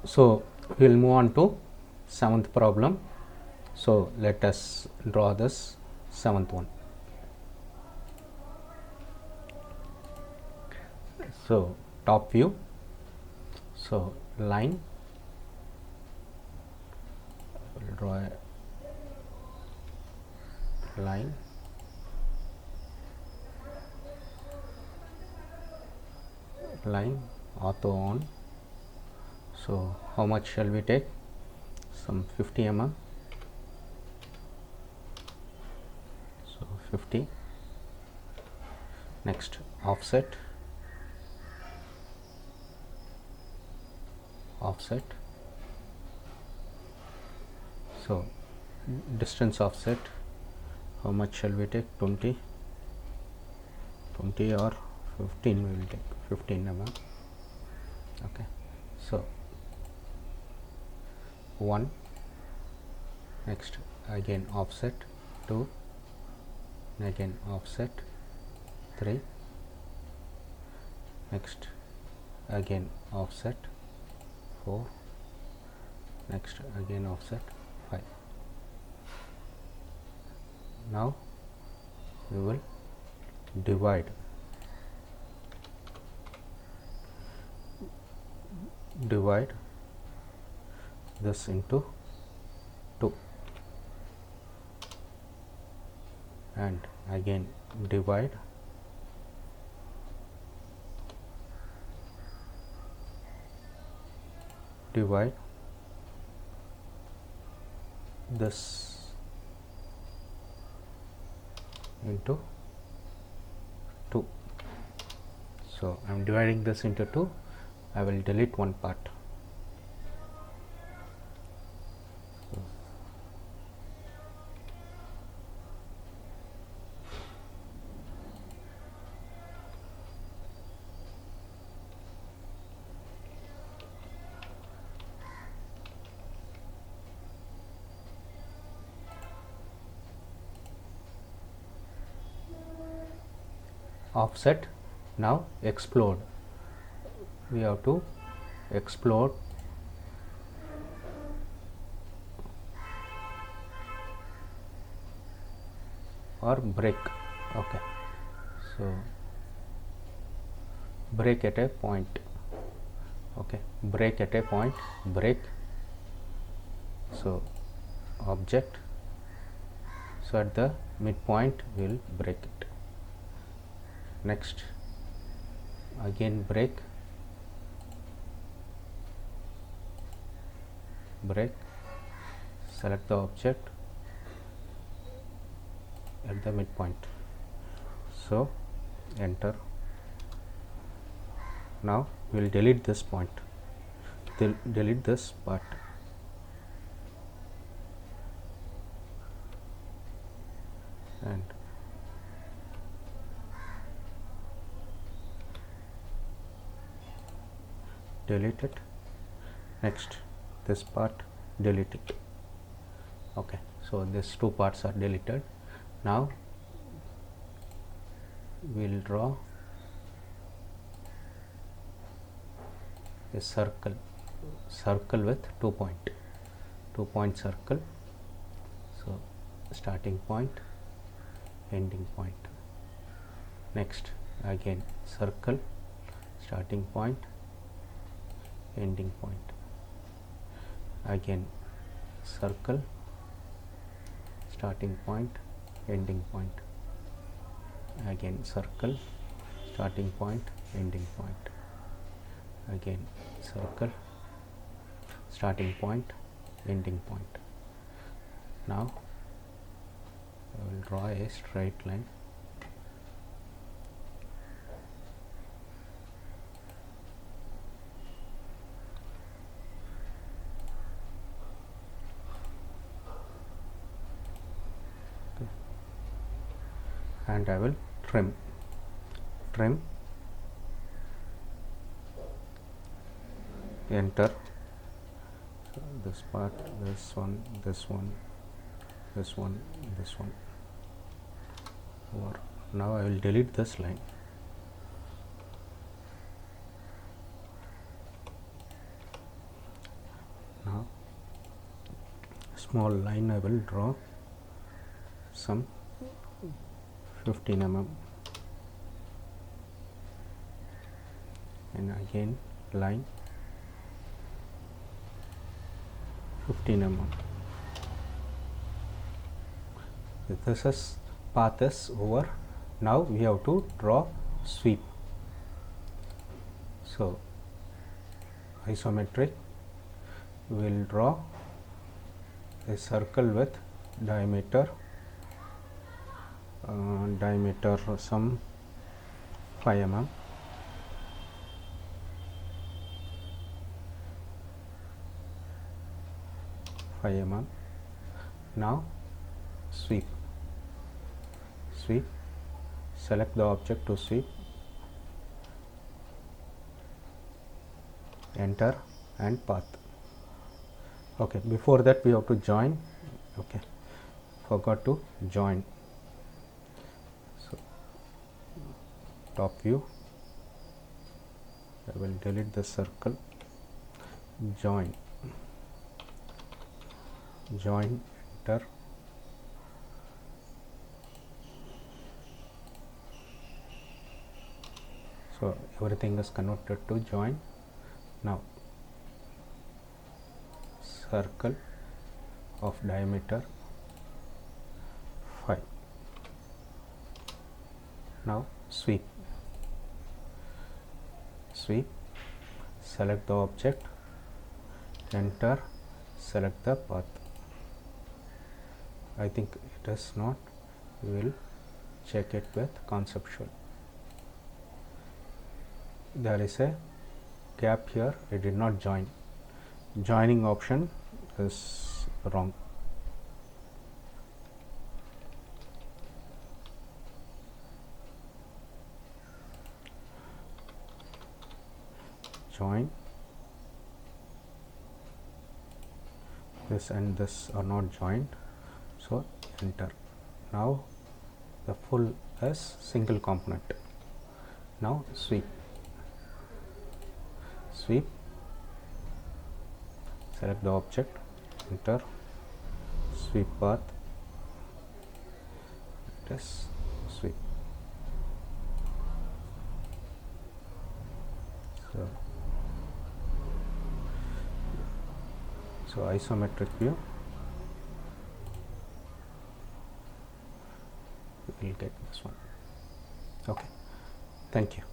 So we will move on to 7th problem. So let us draw this 7th one. So top view, so line, we'll draw a line, ortho on. So how much shall we take? Some 50 mm. So 50. Next offset, so distance offset, how much shall we take? 20 or 15, we will take 15 mm. Okay, so 1. Next again offset 2, again offset 3, next again offset 4, next again offset 5. Now we will divide this into 2 and again divide this into 2. So I am dividing this into 2. I will delete one part. Offset. Now explode, we have to explode or break. Okay, so break at a point. Okay, break at a point, break. So object, so at the midpoint we will break it. Next again break, select the object at the midpoint. So enter. Now we will delete this point, delete this part. And delete it. Next this part, delete it. Okay, so these two parts are deleted. Now we will draw a circle with 2 point circle. So starting point, ending point. Next again circle, starting point, ending point. Again circle, starting point, ending point. Again circle, starting point, ending point. Again circle, starting point, ending point. Now I will draw a straight line. And I will trim, enter. So this part, this one, or now I will delete this line. small line I will draw some 15 mm, and again line 15 mm. This is path is over. Now we have to draw sweep. So isometric, we will draw a circle with diameter some 5 mm. Now sweep, select the object to sweep, enter, and path. Okay, before that we have to join. Okay, forgot to join. So top view, I will delete the circle, join, enter, so everything is converted to join. Now circle of diameter 5. Now sweep, select the object, enter, select the path. I think it is not, we will check it with conceptual. There is a gap here, it did not join. Joining option is wrong. Join, this and this are not joined, so enter. Now the full is single component. Now sweep, select the object, enter, sweep path, it is sweep. So isometric view, we will get this one. Okay, thank you.